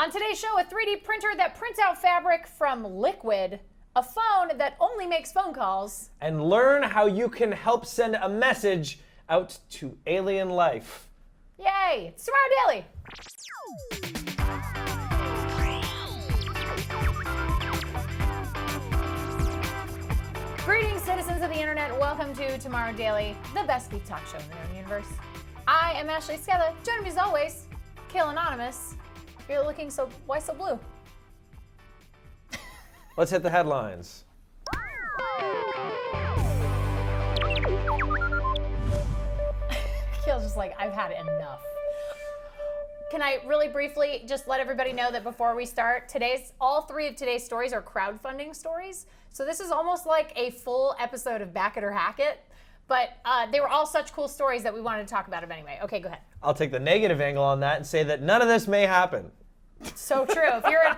On today's show, a 3D printer that prints out fabric from liquid, a phone that only makes phone calls, and learn how you can help send a message out to alien life. Yay! It's Tomorrow Daily. Greetings, citizens of the internet. Welcome to Tomorrow Daily, the best geek talk show in the known universe. I am Ashley Skella. Joining me as always, Khail Anonymous. You're looking so, why so blue? Let's hit the headlines. Khail's just like, I've had enough. Can I really briefly just let everybody know that before we start, all three of today's stories are crowdfunding stories. So this is almost like a full episode of Back It or Hack It. But they were all such cool stories that we wanted to talk about them anyway. Okay, go ahead. I'll take the negative angle on that and say that none of this may happen. So true.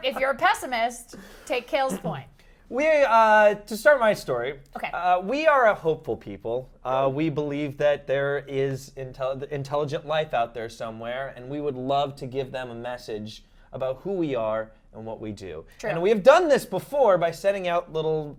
If you're a pessimist, take Khail's point. To start my story, okay. We are a hopeful people. We believe that there is intelligent life out there somewhere, and we would love to give them a message about who we are and what we do. True. And we have done this before by sending out little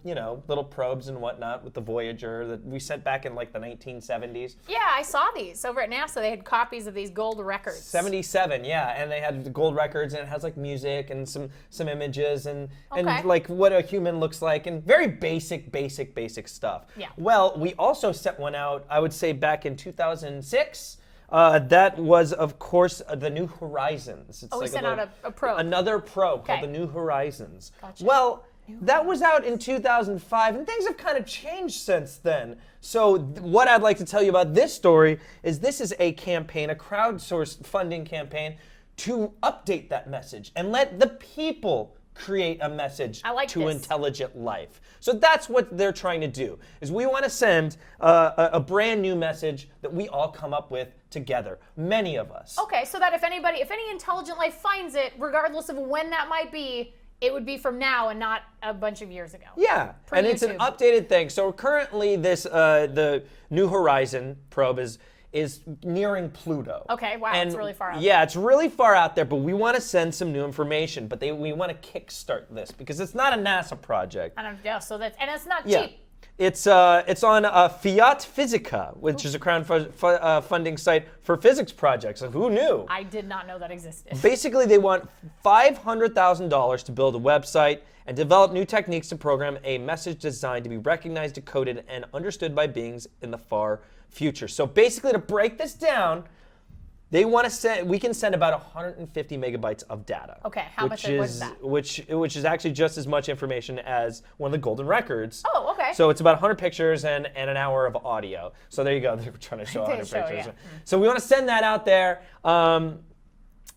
probes and whatnot with the Voyager that we sent back in like the 1970s. Yeah, I saw these over at NASA. They had copies of these gold records. 77, yeah, and they had the gold records, and it has like music and some images and like what a human looks like, and very basic stuff. Yeah. Well, we also sent one out, I would say back in 2006. That was, of course, the New Horizons. It's we sent out a probe. Another probe called the New Horizons. Gotcha. Well, that was out in 2005, and things have kind of changed since then. So what I'd like to tell you about this story is this is a campaign, a crowdsourced funding campaign to update that message and let the people create a message to intelligent life. So that's what they're trying to do, is we want to send a brand new message that we all come up with together, many of us. Okay, so that if any intelligent life finds it, regardless of when that might be, it would be from now and not a bunch of years ago. Yeah, and it's an updated thing. So currently this, the New Horizon probe is nearing Pluto. Okay, wow, it's really far out. Yeah, it's really far out there, but we want to send some new information, but we want to kickstart this because it's not a NASA project. And it's not cheap. It's on Fiat Physica, which is a crowdfunding site for physics projects. Who knew? I did not know that existed. Basically, they want $500,000 to build a website and develop new techniques to program a message designed to be recognized, decoded, and understood by beings in the far future. So basically, to break this down, they want to we can send about 150 megabytes of data. Okay, how much is that? Which is actually just as much information as one of the golden records. Oh, okay. So it's about 100 pictures and an hour of audio. So there you go. They were trying to show 100 pictures. Yeah. So we want to send that out there.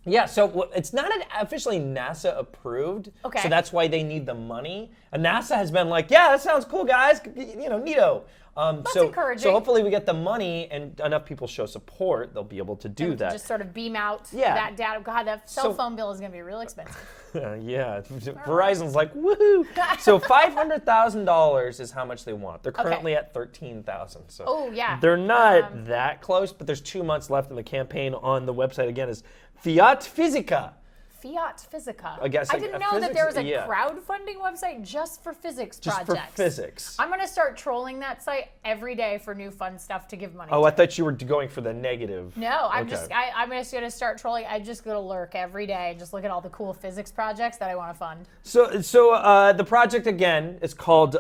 Yeah, so it's not officially NASA approved. Okay. So that's why they need the money. And NASA has been like, yeah, that sounds cool, guys. Neato. That's encouraging. So hopefully we get the money and enough people show support, they'll be able to do that. Just sort of beam out that data. God, that cell phone bill is going to be real expensive. Yeah, Verizon's like, woohoo. So $500,000 is how much they want. They're currently at $13,000. So they're not that close, but there's 2 months left in the campaign. On the website again is Fiat Physica. Fiat Physica. I didn't know that there was a crowdfunding website just for physics projects. Just for physics. I'm going to start trolling that site every day for new fun stuff to give money to. Oh, I thought you were going for the negative. No, I'm just going to start trolling. I'm just going to lurk every day and just look at all the cool physics projects that I want to fund. So the project again is called,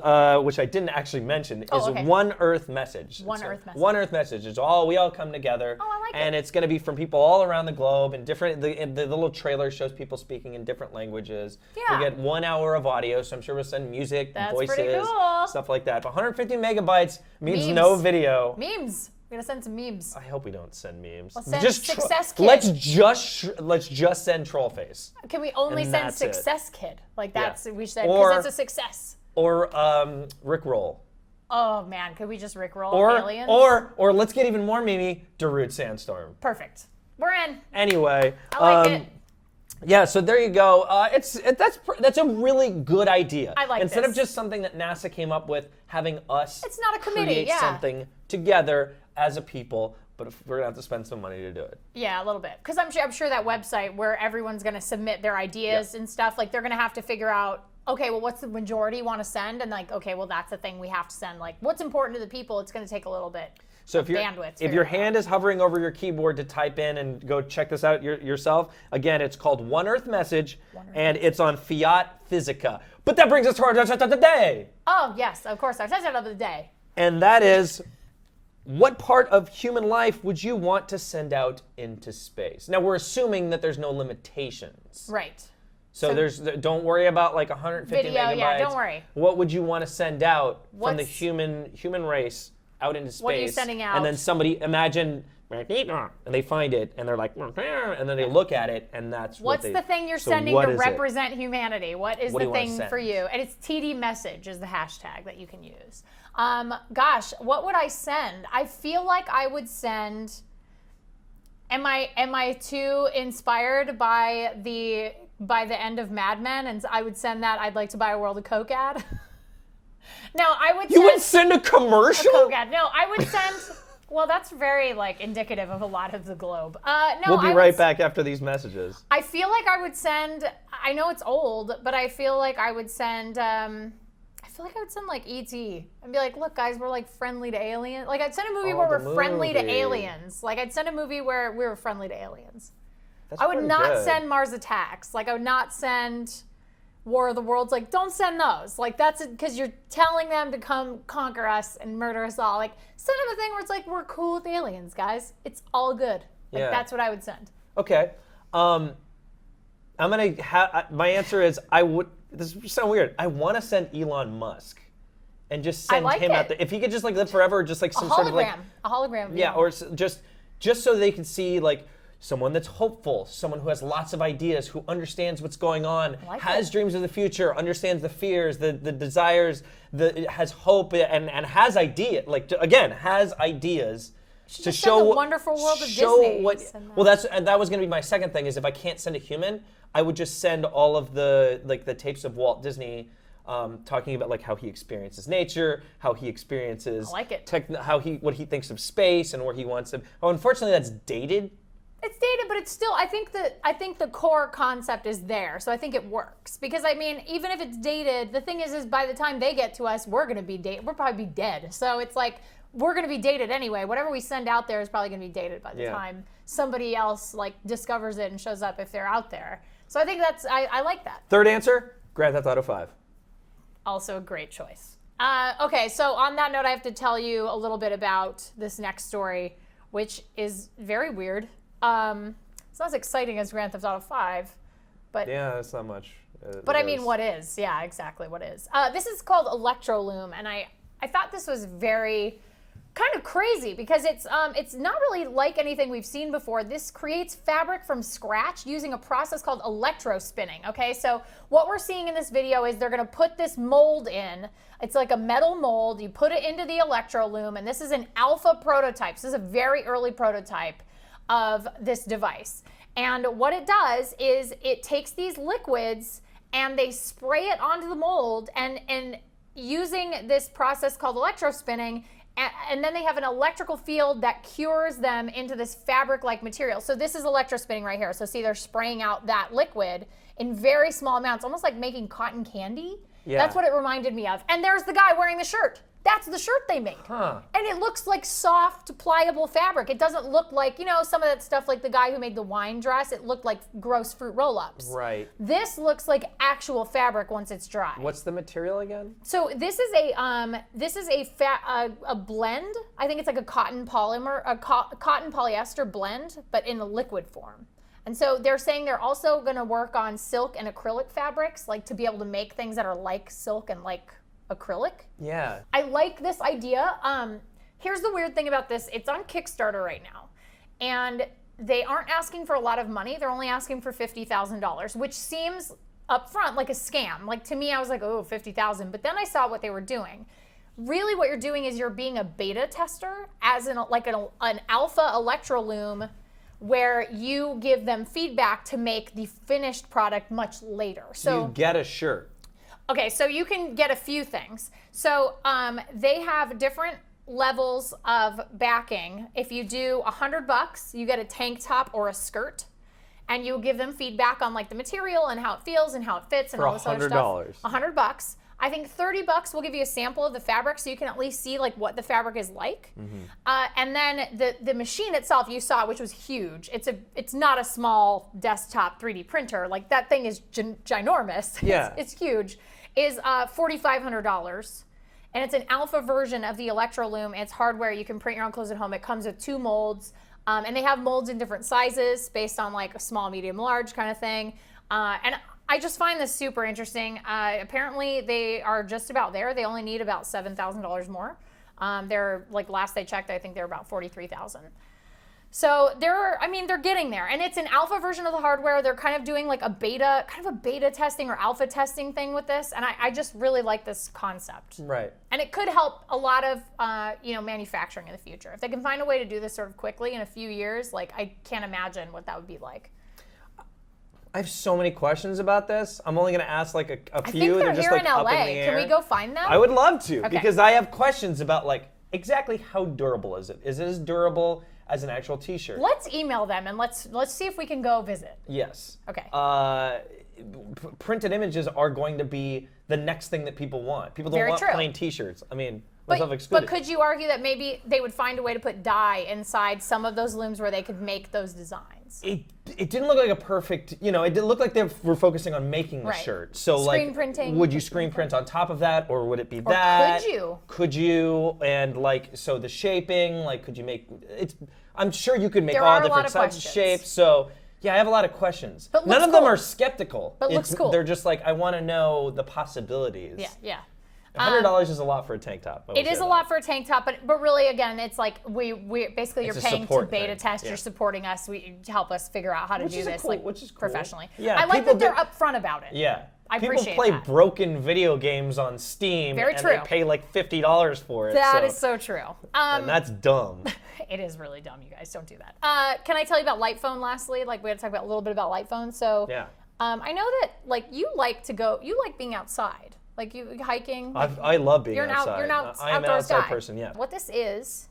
which I didn't actually mention, is One Earth Message. One Earth Message. One Earth Message. We all come together. Oh, I like and it's going to be from people all around the globe, and the little trailer shows people speaking in different languages. Yeah. We get 1 hour of audio, so I'm sure we'll send music, voices, pretty cool. stuff like that. But 150 megabytes means no video. Memes. We're gonna send some memes. I hope we don't send memes. We'll send Success Kid. Let's just send Trollface. Can we only send Success Kid? Like that's we said because it's a success. Or Rickroll. Oh man, could we just Rickroll aliens? Or let's get even more memey, Darude Sandstorm. Perfect. We're in. Anyway. I like it. Yeah, so there you go. That's a really good idea. I like Instead this. of just something that NASA came up with, having us it's not a committee, create something together as a people but if we're gonna have to spend some money to do it. Yeah, a little bit. Because I'm sure that website where everyone's going to submit their ideas and stuff, like they're going to have to figure out, okay, well, what's the majority want to send? And like, okay, well, that's the thing we have to send. Like, what's important to the people? It's going to take a little bit So of bandwidth. if your hand is hovering over your keyboard to type in and go check this out yourself, again, it's called One Earth Message, and it's on Fiat Physica. But that brings us to our test of the day. Oh, yes, of course, our test of the day. And that is, what part of human life would you want to send out into space? Now, we're assuming that there's no limitations. Right. So don't worry about like 150 Video, megabytes. yeah, don't worry. What would you want to send out from the What's- human race out into space? What are you sending out? And then somebody, imagine, and they find it, and they're like, and then they look at it, and that's What's what the thing you're So sending what to is it? represent humanity? What is What do the you wanna thing send? for you? And it's TD message is the hashtag that you can use. Gosh, what would I send? I feel like I would send. Am I too inspired by the end of Mad Men? And I would send that I'd like to buy a World of Coke ad. No, I would. You would send a commercial? Coke ad. No, I would send. Well, that's very like indicative of a lot of the globe. No, We'll be I would right back after these messages. I feel like I would send. I know it's old, but I feel like I would send. I feel like I would send like E.T. and be like, "Look, guys, we're like friendly to aliens." Like I'd send a movie where the we're friendly to movie. aliens. Like I'd send a movie where we were friendly to aliens. That's I would pretty not good. send Mars Attacks. Like I would not send War of the Worlds. Like don't send those. Like that's because you're telling them to come conquer us and murder us all. Like send them a thing where it's like we're cool with aliens, guys. It's all good. Like Yeah. that's what I would send. Okay. I'm gonna my answer is I would. This sounds weird. I want to send Elon Musk, and just send like him it. out there. If he could just like live forever, or just like A some sort of like hologram. yeah, or just so they can see like someone that's hopeful, someone who has lots of ideas, who understands what's going on, like has it. dreams of the future, understands the fears, the desires, has hope, and has idea. Like again, has ideas. To just show send the what- wonderful world of show Disney. what Send that. well that was going to be my second thing is if I can't send a human, I would just send all of the tapes of Walt Disney talking about like how he experiences nature, how he experiences I like it. what he thinks of space and where he wants to. Oh, unfortunately that's dated. It's dated, but it's still. I think the core concept is there, so I think it works. Because I mean, even if it's dated, the thing is by the time they get to us, we're gonna be dated. We'll probably be dead. So it's like we're gonna be dated anyway. Whatever we send out there is probably gonna be dated by the Yeah. time somebody else like discovers it and shows up if they're out there. So I think I like that. Third answer, Grand Theft Auto 5. Also a great choice. Okay, so on that note, I have to tell you a little bit about this next story, which is very weird. It's not as exciting as Grand Theft Auto 5, but Yeah, that's not much. but I mean, what is? Yeah, exactly, what is? This is called Electro Loom, and I thought this was very kind of crazy because it's not really like anything we've seen before. This creates fabric from scratch using a process called electro spinning. Okay, so what we're seeing in this video is they're going to put this mold in. It's like a metal mold. You put it into the Electro Loom, and this is an alpha prototype. So this is a very early prototype of this device. And what it does is it takes these liquids and they spray it onto the mold, and using this process called electrospinning, and then they have an electrical field that cures them into this fabric-like material. So this is electrospinning right here. So see, they're spraying out that liquid in very small amounts, almost like making cotton candy. Yeah. That's what it reminded me of. And there's the guy wearing the shirt. That's the shirt they made. Huh. And it looks like soft, pliable fabric. It doesn't look like, you know, some of that stuff like the guy who made the wine dress, it looked like gross fruit roll-ups. Right. This looks like actual fabric once it's dry. What's the material again? So this is a blend. I think it's like a cotton polymer, cotton polyester blend, but in a liquid form. And so they're saying they're also going to work on silk and acrylic fabrics, like to be able to make things that are like silk and like acrylic. Yeah. I like this idea. Here's the weird thing about this. It's on Kickstarter right now. And they aren't asking for a lot of money. They're only asking for $50,000, which seems upfront like a scam. Like to me, I was like, oh, $50,000. But then I saw what they were doing. Really what you're doing is you're being a beta tester as an alpha Electro Loom, where you give them feedback to make the finished product much later. So you get a shirt. okay, so you can get a few things. So they have different levels of backing. If you do $100, you get a tank top or a skirt, and you'll give them feedback on like the material and how it feels and how it fits and all this other stuff. $100. I think $30 will give you a sample of the fabric, so you can at least see like what the fabric is like. And then the machine itself, you saw, which was huge. It's not a small desktop 3D printer. Like that thing is ginormous. Yeah. It's huge. Is $4,500. And it's an alpha version of the Electro Loom. It's hardware. You can print your own clothes at home. It comes with 2 molds. And they have molds in different sizes based on like a small, medium, large kind of thing. And I just find this super interesting. Apparently they are just about there. They only need about $7,000 more. They're like, last I checked, I think they're about $43,000. So they're getting there, and it's an alpha version of the hardware. They're kind of doing like a beta testing or alpha testing thing with this, and I just really like this concept. Right. And it could help a lot of manufacturing in the future. If they can find a way to do this sort of quickly in a few years, like I can't imagine what that would be like. I have so many questions about this. I'm only going to ask like a few. I think they're just here like in up LA. in the air. Can we go find them? I would love to, Okay. because I have questions about like exactly how durable is it? Is it as durable as an actual T-shirt? Let's email them and let's see if we can go visit. Yes. Okay. Printed images are going to be the next thing that people want. People don't Very want true. plain T-shirts. I mean, myself But excluded. could you argue that maybe they would find a way to put dye inside some of those looms where they could make those designs? It didn't look like a perfect, it didn't look like they were focusing on making the Right. shirt. So Screen printing. would you screen print on top of that, or would it be Or that? could you? Could you? And like, so the shaping, like, could you make? I'm sure you could make There all are a different lot of sizes, questions. shapes. So yeah, I have a lot of questions. But None looks of them cool. are skeptical. But looks cool. They're just like, I want to know the possibilities. Yeah. $100 is a lot for a tank top. It is a lot for a tank top, but really, again, it's like we basically It's you're a paying to support beta thing. test. Yeah. You're supporting us. To help us figure out how to Which do is this which is cool. professionally. Yeah, I like people that they're do- upfront about it. Yeah. I People appreciate play that. broken video games on Steam Very and true. they pay like $50 for it. That is so true. And that's dumb. It is really dumb, you guys. Don't do that. Can I tell you about Light Phone lastly? Like, we had to talk about a little bit about Light Phone. So Yeah. I know that like you like being outside. Like you hiking. I love being outside. You're an I am an outdoors outside guy. person, yeah. What this is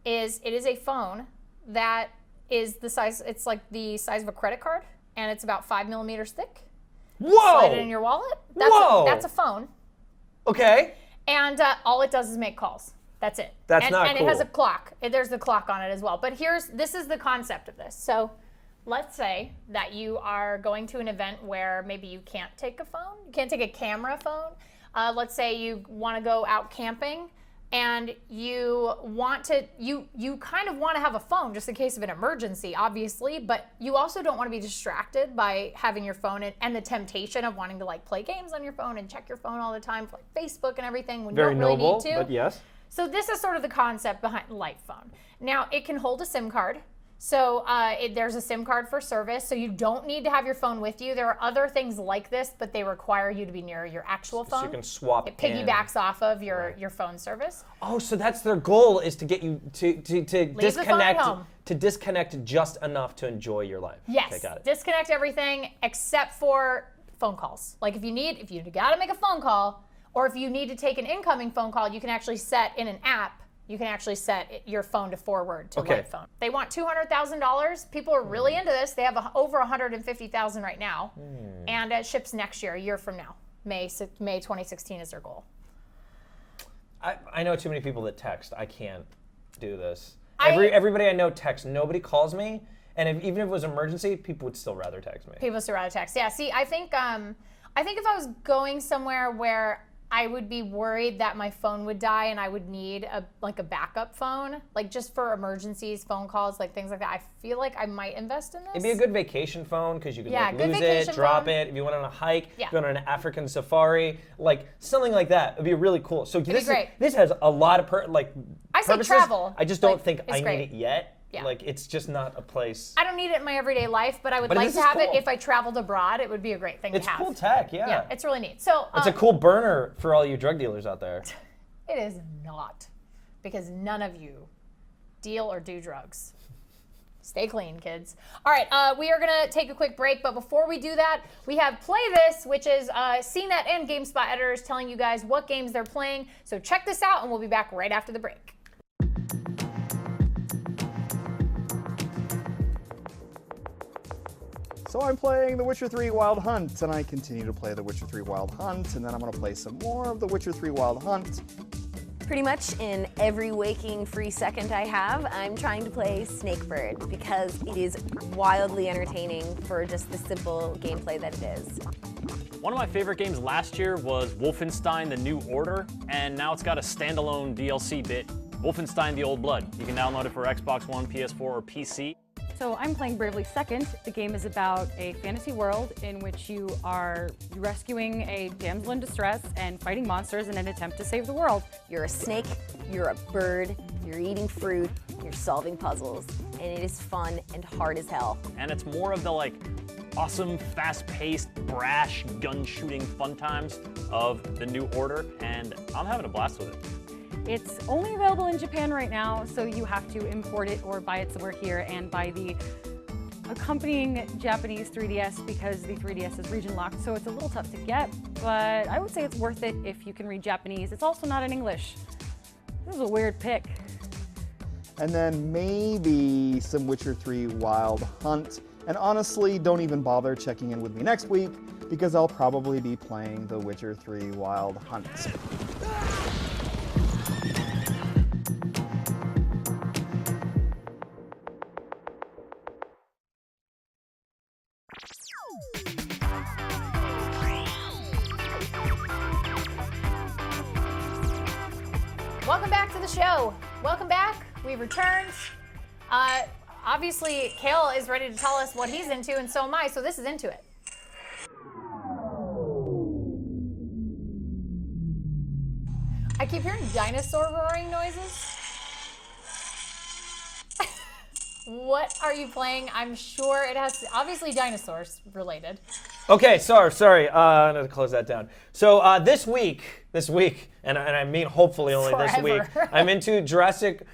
it is a phone that is the size, it's like the size of a credit card, and it's about 5 millimeters thick. Whoa! Slide it in your wallet. Whoa! That's a phone. Okay. And all it does is make calls. That's it. That's not And it has cool. a clock. There's the clock on it as well. But this is the concept of this. So let's say that you are going to an event where maybe you can't take a phone. You can't take a camera phone. Let's say you want to go out camping and you kind of want to have a phone just in case of an emergency, obviously, but you also don't want to be distracted by having your phone and the temptation of wanting to like play games on your phone and check your phone all the time for like Facebook and everything when Very you don't really noble, need to. but yes. So this is sort of the concept behind Light Phone. Now, it can hold a SIM card. So there's a SIM card for service, so you don't need to have your phone with you. There are other things like this, but they require you to be near your actual phone. So you can swap It piggybacks off of your phone service. Oh, so that's their goal, is to get you to the phone at home. disconnect just enough to enjoy your life. Yes, Okay, got it. disconnect everything except for phone calls. Like if you gotta make a phone call, or if you need to take an incoming phone call, you can actually set in an app. You can actually set your phone to forward to Light Phone. They want $200,000. People are really into this. They have over 150,000 right now, and it ships next year, a year from now. May 2016 is their goal. I know too many people that text. I can't do this. I- Everybody I know texts. Nobody calls me, and even if it was an emergency, people would still rather text me. People still rather text. Yeah. See, I think if I was going somewhere where I would be worried that my phone would die and I would need a backup phone, like just for emergencies, phone calls, like things like that. I feel like I might invest in this. It'd be a good vacation phone because you could Yeah, like good lose it, vacation drop phone. it. If you went on a hike, Yeah. if you went on an African safari, like something like that. It'd be really cool. So great. This has a lot of I say purposes. travel. I just don't Like, think it's I great. need it yet. Yeah. Like it's just not a place. I don't need it in my everyday life, but I would But like this to is have it cool. if I traveled abroad. It would be a great thing It's to have. cool tech, yeah. Yeah, it's really neat. So It's a cool burner for all you drug dealers out there. It is not, because none of you deal or do drugs. Stay clean, kids. All right, we are gonna take a quick break, but before we do that, we have Play This, which is CNET and GameSpot editors telling you guys what games they're playing. So check this out, and we'll be back right after the break. So I'm playing The Witcher 3 Wild Hunt, and I continue to play The Witcher 3 Wild Hunt, and then I'm going to play some more of The Witcher 3 Wild Hunt. Pretty much in every waking free second I have, I'm trying to play Snakebird because it is wildly entertaining for just the simple gameplay that it is. One of my favorite games last year was Wolfenstein: The New Order, and now it's got a standalone DLC bit, Wolfenstein: The Old Blood. You can download it for Xbox One, PS4, or PC. So I'm playing Bravely Second. The game is about a fantasy world in which you are rescuing a damsel in distress and fighting monsters in an attempt to save the world. You're a snake, you're a bird, you're eating fruit, you're solving puzzles, and it is fun and hard as hell. And it's more of the awesome, fast-paced, brash, gun-shooting fun times of The New Order, and I'm having a blast with it. It's only available in Japan right now, so you have to import it or buy it somewhere here and buy the accompanying Japanese 3DS because the 3DS is region locked, so it's a little tough to get, but I would say it's worth it if you can read Japanese. It's also not in English. This is a weird pick. And then maybe some Witcher 3 Wild Hunt. And honestly, don't even bother checking in with me next week because I'll probably be playing The Witcher 3 Wild Hunt. Welcome back to the show. Welcome back. We've returned. Obviously, Khail is ready to tell us what he's into, and so am I, so this is Into It. I keep hearing dinosaur roaring noises. What are you playing? I'm sure it has to, obviously dinosaurs related. Okay, sorry. I'm gonna close that down. So this week, and I mean hopefully only this week, I'm into Jurassic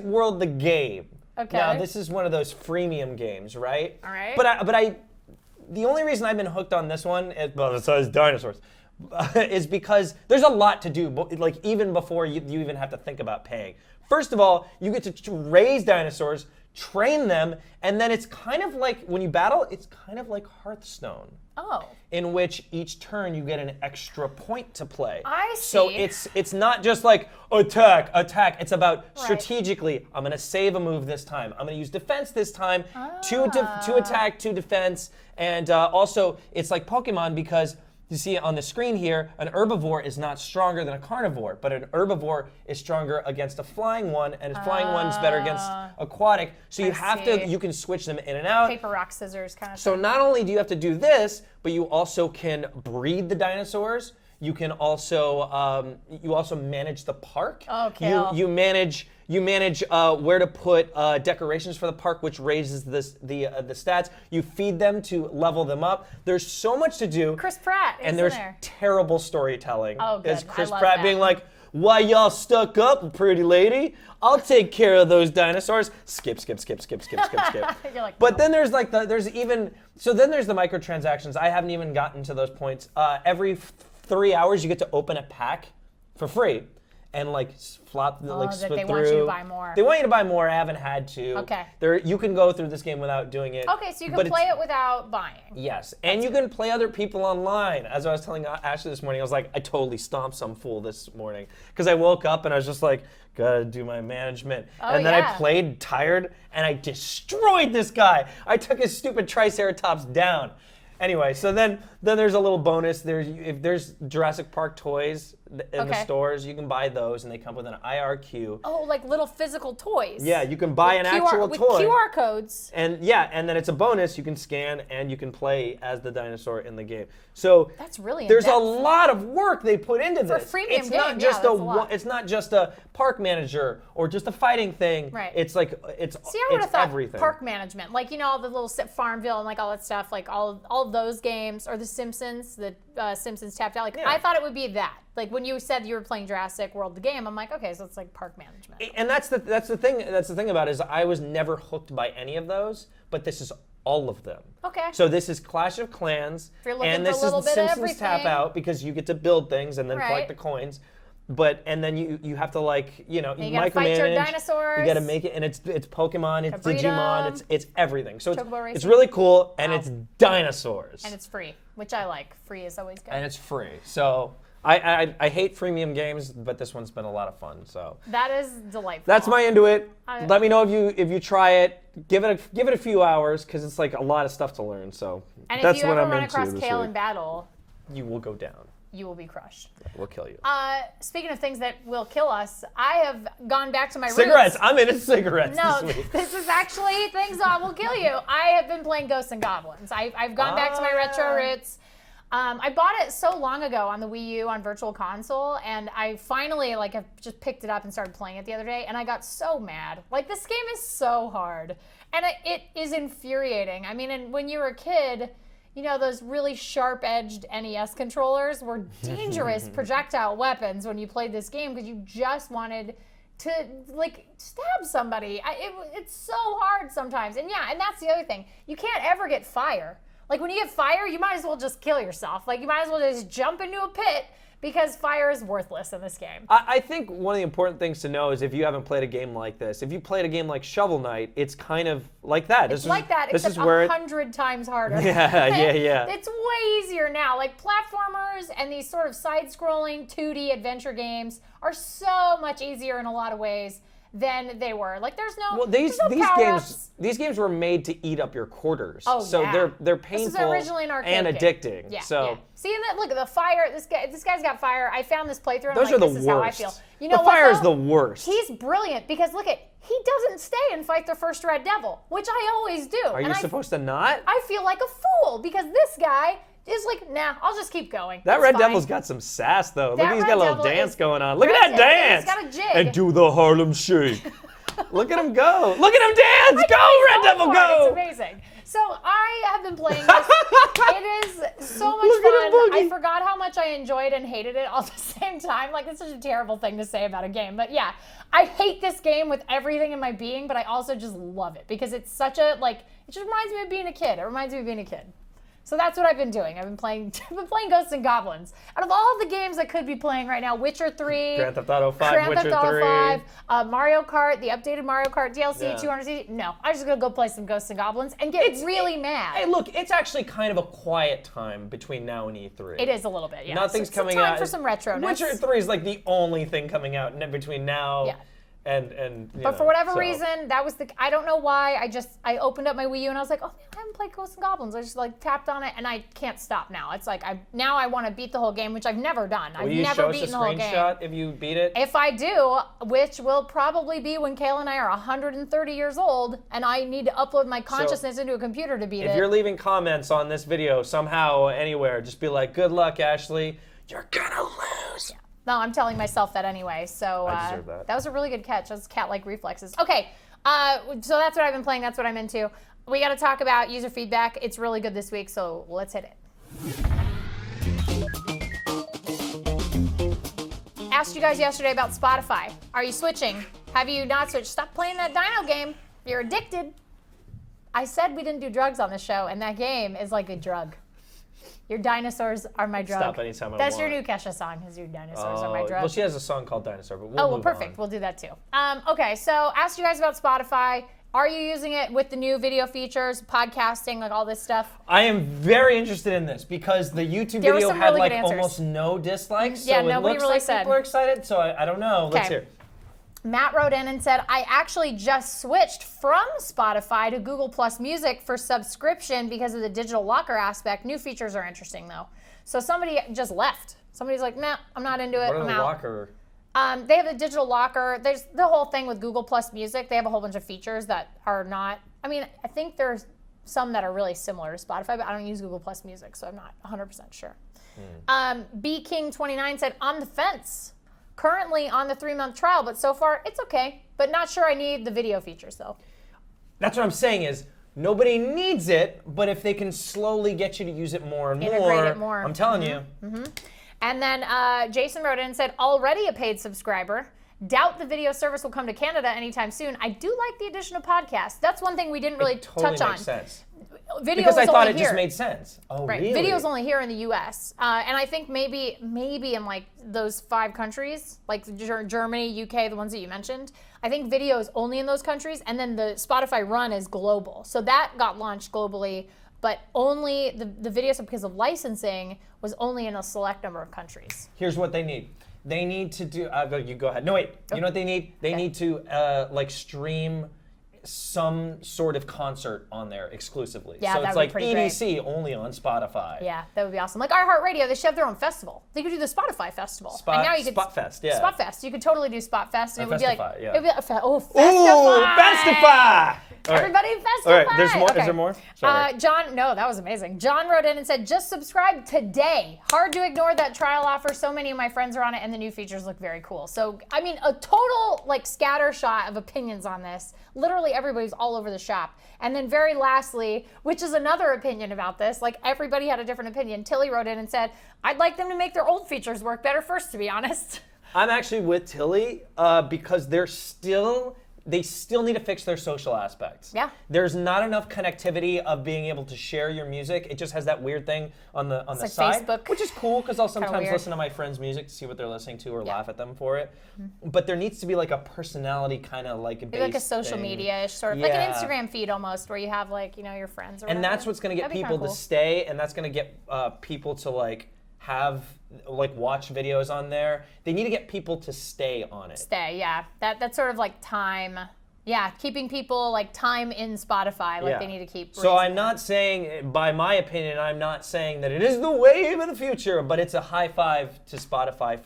World the game. Okay. Now this is one of those freemium games, right? All right. But the only reason I've been hooked on this one, besides dinosaurs, is because there's a lot to do. Even before you even have to think about paying. First of all, you get to raise dinosaurs, train them, and then it's kind of like when you battle, it's kind of like Hearthstone. Oh. In which each turn you get an extra point to play. I see. So it's not just like attack. It's about strategically, I'm gonna save a move this time. I'm gonna use defense this time, to attack, to defense, and also it's like Pokemon because you see on the screen here, an herbivore is not stronger than a carnivore, but an herbivore is stronger against a flying one, and a flying one's better against aquatic. So you can switch them in and out. Paper, rock, scissors kind of So thing. not only do you have to do this, but you also can breed the dinosaurs. You can also manage the park. Oh, Khail. You manage where to put decorations for the park, which raises the stats. You feed them to level them up. There's so much to do. Chris Pratt is and there's in there. terrible storytelling. Oh, good. It's Chris I love Pratt that. being like, "Why y'all stuck up, pretty lady? I'll take care of those dinosaurs." Skip. You're like, But then there's the microtransactions. I haven't even gotten to those points. Every 3 hours you get to open a pack for free and flop that split they through. want you to buy more. They want you to buy more. I haven't had to. Okay. You can go through this game without doing it. okay, so you but can play it without buying. Yes, and you can play other people online. As I was telling Ashley this morning, I was like, I totally stomped some fool this morning because I woke up and I was just like, gotta do my management. And then I played tired and I destroyed this guy. I took his stupid Triceratops down. Anyway, so then there's a little bonus. If there's Jurassic Park toys in the stores, you can buy those, and they come with an IRQ. Oh, like little physical toys. Yeah, you can buy an actual with toy. QR codes. And then it's a bonus. You can scan and you can play as the dinosaur in the game. So that's really there's a in-depth. lot of work they put into For a this. freemium It's game, not yeah, just that's a lot. it's not just a park manager or just a fighting thing. Right. It's See, I would have thought everything. park management, like all the little Farmville and all that stuff, like all those games, or the Simpsons, the Simpsons Tapped Out. I thought it would be that. Like when you said you were playing Jurassic World the game, I'm like, okay, so it's like park management. And that's the thing about it is I was never hooked by any of those, but this is all of them. Okay. So this is Clash of Clans, If you're looking and for a this is little the bit of Simpsons Tap everything. Out because you get to build things and then Right. collect the coins. and then you have to like you gotta fight your micromanage. dinosaurs. You got to make it, and it's Pokemon, it's Breed 'em. Digimon, it's everything. So Chocobo it's racing. really cool, and it's dinosaurs, And it's free, which I like. Free is always good. and it's free. So I hate freemium games, but this one's been a lot of fun. So That is delightful. that's my into it. I- Let me know if you try it. Give it a few hours because it's like a lot of stuff to learn. So And that's if you what ever I'm run into across this Kale week. in battle, You will go down. you will be crushed. We'll kill you. Speaking of things that will kill us, I have gone back to my Cigarettes. roots. I'm into cigarettes No, this week. this is actually things that will kill you. I have been playing Ghosts and Goblins. I've gone back to my retro roots. I bought it so long ago on the Wii U on Virtual Console, and I finally have just picked it up and started playing it the other day, and I got so mad. Like, this game is so hard, and it is infuriating. I mean, and when you were a kid, those really sharp-edged NES controllers were dangerous projectile weapons when you played this game because you just wanted to stab somebody. It's so hard sometimes, and that's the other thing. You can't ever get fire. Like, when you get fire, you might as well just kill yourself. Like, you might as well just jump into a pit because fire is worthless in this game. I think one of the important things to know is if you haven't played a game like this, if you played a game like Shovel Knight, it's kind of like that. It's like that, except 100 times harder. Yeah. It's way easier now. Like, platformers and these sort of side-scrolling 2D adventure games are so much easier in a lot of ways than they were. Like, there's no these games were made to eat up your quarters. Oh, so yeah. they're painful This was originally an arcade and game. addicting. Yeah, so yeah. See, and look at the fire. This guy's got fire. I found this playthrough. And those I'm are like, the this worst. is how I feel. You know the what, fire is though? the worst. He's brilliant because he doesn't stay and fight the first Red Devil, which I always do. Are you supposed to not? I feel like a fool because this guy is like, nah, I'll just keep going. That It's Red fine. Devil's got some sass though. Look, he's Red got a little Devil dance is- going on. Look Red at that Devil, dance. he's got a jig. And do the Harlem Shake. Look at him go. Look at him dance. Go, Red Devil, for it. go. It's amazing. So I have been playing this. It is so much Look at fun. him boogie. I forgot how much I enjoyed and hated it all at the same time. Like, it's such a terrible thing to say about a game. But yeah, I hate this game with everything in my being, but I also just love it because it's such a, it just reminds me of being a kid. It reminds me of being a kid. So that's what I've been doing. I've been playing Ghosts and Goblins. Out of all the games I could be playing right now, Witcher 3, Grand Theft Auto 5, Grand Witcher Theft Auto 3. 5, Mario Kart, the updated Mario Kart DLC, Yeah. 200cc. No, I'm just gonna go play some Ghosts and Goblins and get really mad. Hey, look, it's actually kind of a quiet time between now and E3. It is a little bit, yeah. Nothing's So coming it's time out. for some retroness. Witcher 3 is like the only thing coming out between now Yeah. and But for whatever reason, that was I don't know why, I opened up my Wii U and I was like, oh man, I haven't played Ghosts and Goblins. I just tapped on it and I can't stop now. It's like, now I want to beat the whole game, which I've never done. Will I've you never show us a beaten the whole game. screenshot if you beat it? If I do, which will probably be when Kale and I are 130 years old and I need to upload my consciousness into a computer to beat it. If you're leaving comments on this video somehow, anywhere, just be like, good luck, Ashley. You're gonna lose. No, I'm telling myself that anyway. So I deserve that. That was a really good catch. Those cat-like reflexes. Okay, so that's what I've been playing. That's what I'm into. We got to talk about user feedback. It's really good this week, so let's hit it. Asked you guys yesterday about Spotify. Are you switching? Have you not switched? Stop playing that dino game. You're addicted. I said we didn't do drugs on this show, and that game is like a drug. Your dinosaurs are my drug. Stop anytime I That's want. your new Kesha song, is your dinosaurs are my drug. Well, she has a song called Dinosaur, but we'll Oh, well, move perfect. on. We'll do that too. Okay, so asked you guys about Spotify. Are you using it with the new video features, podcasting, all this stuff? I am very interested in this because the YouTube There were video some had really good answers. almost no dislikes. Yeah, so it nobody looks really like said. people are excited. So I don't know. Let's Okay. hear. Matt wrote in and said, I actually just switched from Spotify to Google Plus Music for subscription because of the digital locker aspect. New features are interesting though. So somebody just left. Somebody's like, nah, I'm not into it. What are I'm the out. locker? They have the digital locker. There's the whole thing with Google Plus Music. They have a whole bunch of features that are not, I think there's some that are really similar to Spotify, but I don't use Google Plus Music, so I'm not 100% sure. B King 29 said, on the fence. Currently on the 3-month trial, but so far it's okay. But not sure I need the video features though. That's what I'm saying is nobody needs it, but if they can slowly get you to use it more and Integrate it more. I'm telling you. And then Jason wrote in and said, already a paid subscriber. Doubt the video service will come to Canada anytime soon. I do like the addition of podcasts. That's one thing we didn't really Totally touch on. makes sense. video Because I is thought only it here. just made sense. Oh, Right. really? Video's only here in the U.S. And I think maybe in like those 5 countries, like Germany, UK, the ones that you mentioned, I think video is only in those countries. And then the Spotify Run is global. So that got launched globally, but only the video stuff because of licensing was only in a select number of countries. Here's what they need. They need to do. You go ahead. No, wait. You know what they need? They need to like stream some sort of concert on there exclusively. Yeah, so that it's would be like pretty great. EDC only on Spotify. Yeah, that would be awesome. Like iHeartRadio, they should have their own festival. They could do the Spotify festival. And now you could Spotfest, yeah. Spotfest. You could totally do Spotfest, and Or it would be like, Festify, yeah. it would be like, Ooh, Festify! Festify! All right. Everybody Festify! All right, there's more? Okay. Is there more? Sorry. John, no, that was amazing. John wrote in and said, just subscribe today. Hard to ignore that trial offer. So many of my friends are on it, and the new features look very cool. So, I mean, a total like scatter shot of opinions on this. Literally everybody's all over the shop. And then very lastly, which is another opinion about this, like everybody had a different opinion. Tilly wrote in and said, I'd like them to make their old features work better first, to be honest. I'm actually with Tilly because they still need to fix their social aspects. Yeah. There's not enough connectivity of being able to share your music. It just has that weird thing on the like side, Facebook. which is cool because I'll sometimes weird. listen to my friends' music to see what they're listening to or Yeah. laugh at them for it. But there needs to be like a personality kind of like Maybe like a based social thing. media-ish sort of, like an Yeah. Instagram feed almost, where you have like, you know, your friends or And whatever. that's what's going to get That'd be people kinda to cool. stay, and that's going to get people to like have like watch videos on there. They need to get people to stay on it. Stay, yeah. That's sort of like time. Yeah, keeping people like time in Spotify, like Yeah. they need to keep. So raising I'm not saying, by my opinion, I'm not saying that it is the wave of the future, but it's a high five to Spotify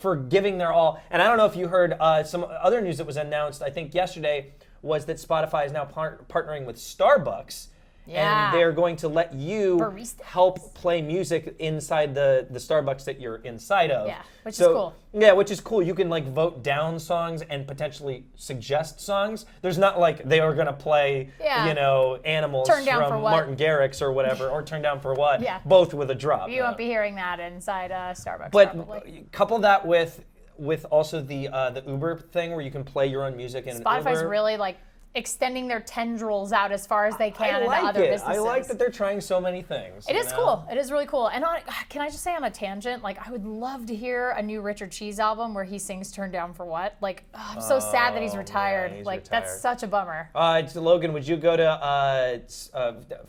for giving their all. And I don't know if you heard some other news that was announced, I think yesterday, was that Spotify is now partnering with Starbucks. Yeah. And they're going to let you Baristas. help play music inside the Starbucks that you're inside of. Yeah, which is cool. Yeah, which is cool. You can like vote down songs and potentially suggest songs. There's not like they are gonna play, Yeah. you know, Animals Turn Down for from What? Martin Garrix or whatever, or Turn Down for What. Yeah. Both with a drop. You won't be hearing that inside Starbucks, But probably. couple that with also the Uber thing where you can play your own music in Spotify's Uber. really like extending their tendrils out as far as they can I into like other it. businesses. I like that they're trying so many things. It you is know? cool. It is really cool. And can I just say on a tangent, like I would love to hear a new Richard Cheese album where he sings "Turn Down for What." Like I'm so sad that he's retired. he's like retired. that's such a bummer. Logan, would you go to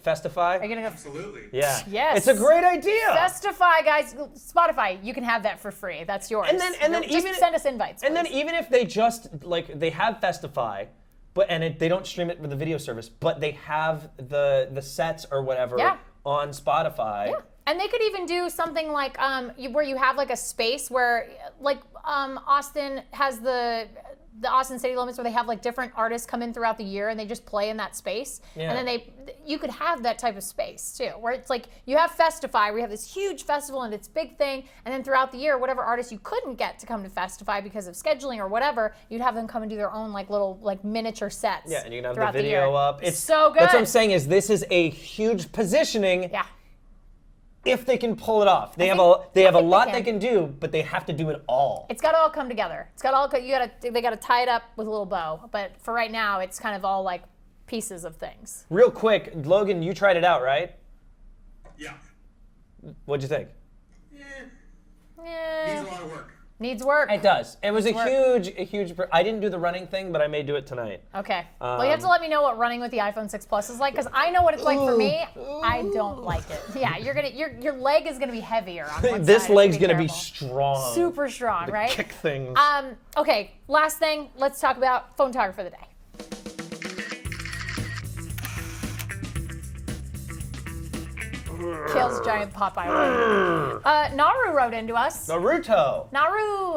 Festify? Are you gonna go? Absolutely. Yeah. Yes. It's a great idea. Festify, guys. Spotify, you can have that for free. That's yours. And then Just even send us invites. And then please. even if they just like they have Festify, they don't stream it with the video service, but they have the sets or whatever Yeah. on Spotify. Yeah. And they could even do something like where you have like a space where like Austin has the Austin City Limits where they have like different artists come in throughout the year and they just play in that space. Yeah. And then you could have that type of space too, where it's like you have Festify, where you have this huge festival and it's big thing, and then throughout the year, whatever artists you couldn't get to come to Festify because of scheduling or whatever, you'd have them come and do their own like little like miniature sets. Yeah, and you can have throughout the the video year. up. It's so good. That's what I'm saying is this is a huge positioning. Yeah. If they can pull it off, they have think a they lot can. they can do, but they have to do it all. It's got to all come together. They got to tie it up with a little bow. But for right now, it's kind of all like pieces of things. Real quick, Logan, you tried it out, right? Yeah. What'd you think? Needs a lot of work. Needs work. It does. It was a work. huge. I didn't do the running thing, but I may do it tonight. Okay. Well, you have to let me know what running with the iPhone 6 Plus is like, because I know what it's like for me. I don't like it. Yeah, your leg is gonna be heavier on one This side. It's leg's gonna be terrible. strong. Super strong, right? Kick things. Okay. Last thing. Let's talk about photographer of the day. Kale's giant Popeye. Naru wrote into us. Naruto. Naru,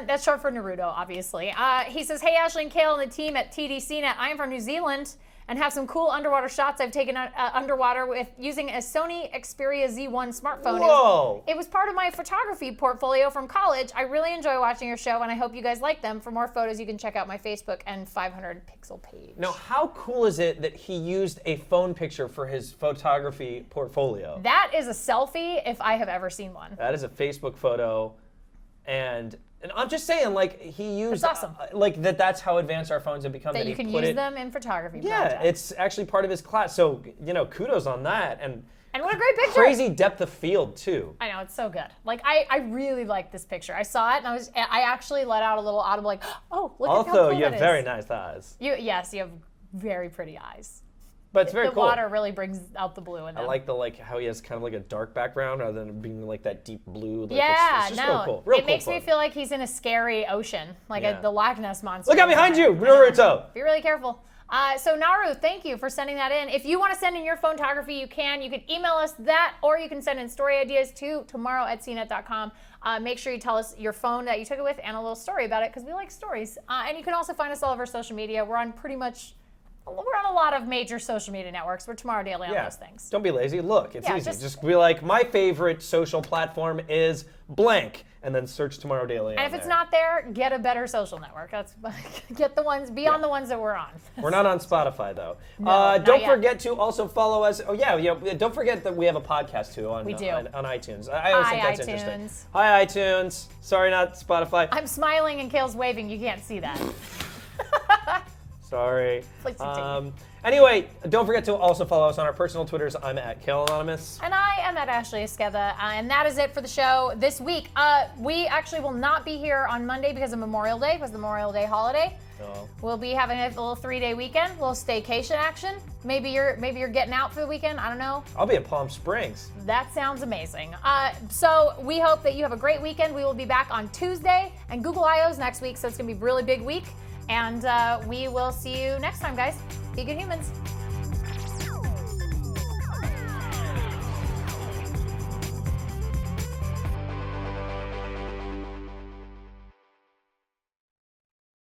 that's short for Naruto, obviously. He says, hey, Ashley and Kale and the team at TDCnet. I am from New Zealand and have some cool underwater shots I've taken underwater with using a Sony Xperia Z1 smartphone. Whoa. It was part of my photography portfolio from college. I really enjoy watching your show, and I hope you guys like them. For more photos, you can check out my Facebook and 500 pixel page. Now, how cool is it that he used a phone picture for his photography portfolio? That is a selfie if I have ever seen one. That is a Facebook photo, and And I'm just saying, like, he used, That's awesome. like, that's how advanced our phones have become. That he you can put use it, them in photography Yeah, projects. it's actually part of his class. So, you know, kudos on that. And what a great picture. crazy depth of field, too. I know, it's so good. Like, I really like this picture. I saw it, and I actually let out a little audible, like, oh, look at how Also, cool you that have is. very nice eyes. Yes, you have very pretty eyes. But it's very the cool. water really brings out the blue in them. I like how he has kind of like a dark background rather than being like that deep blue. Like Yeah, it's just no. real cool. Real it cool makes me photo. feel like he's in a scary ocean, like Yeah. the Loch Ness monster. Look out behind you, I know. Naruto. Be really careful. So Naru, thank you for sending that in. If you want to send in your photography, you can. You can email us that, or you can send in story ideas to tomorrow@cnet.com. Make sure you tell us your phone that you took it with and a little story about it, because we like stories. And you can also find us all over social media. We're on a lot of major social media networks. We're Tomorrow Daily on those things. Don't be lazy. Look, it's Yeah, easy. just be like, my favorite social platform is blank, and then search Tomorrow Daily. And if it's not there, get a better social network. Get the ones beyond the ones that we're on. We're not on Spotify though. not Don't yet. forget to also follow us. Oh yeah. Don't forget that we have a podcast too on We do. on iTunes. I always think Hi, that's interesting. iTunes. Hi iTunes. Sorry, not Spotify. I'm smiling and Kale's waving. You can't see that. Sorry. Please continue. Anyway, don't forget to also follow us on our personal Twitters. I'm at Khail Anonymous. And I am at Ashley Esqueda, and that is it for the show this week. We actually will not be here on Monday because of Memorial Day, because the Memorial Day holiday. Oh. We'll be having a little 3-day weekend, a little staycation action. Maybe you're getting out for the weekend. I don't know. I'll be in Palm Springs. That sounds amazing. So we hope that you have a great weekend. We will be back on Tuesday, and Google I/O's next week, so it's gonna be a really big week. And we will see you next time, guys. Be good humans.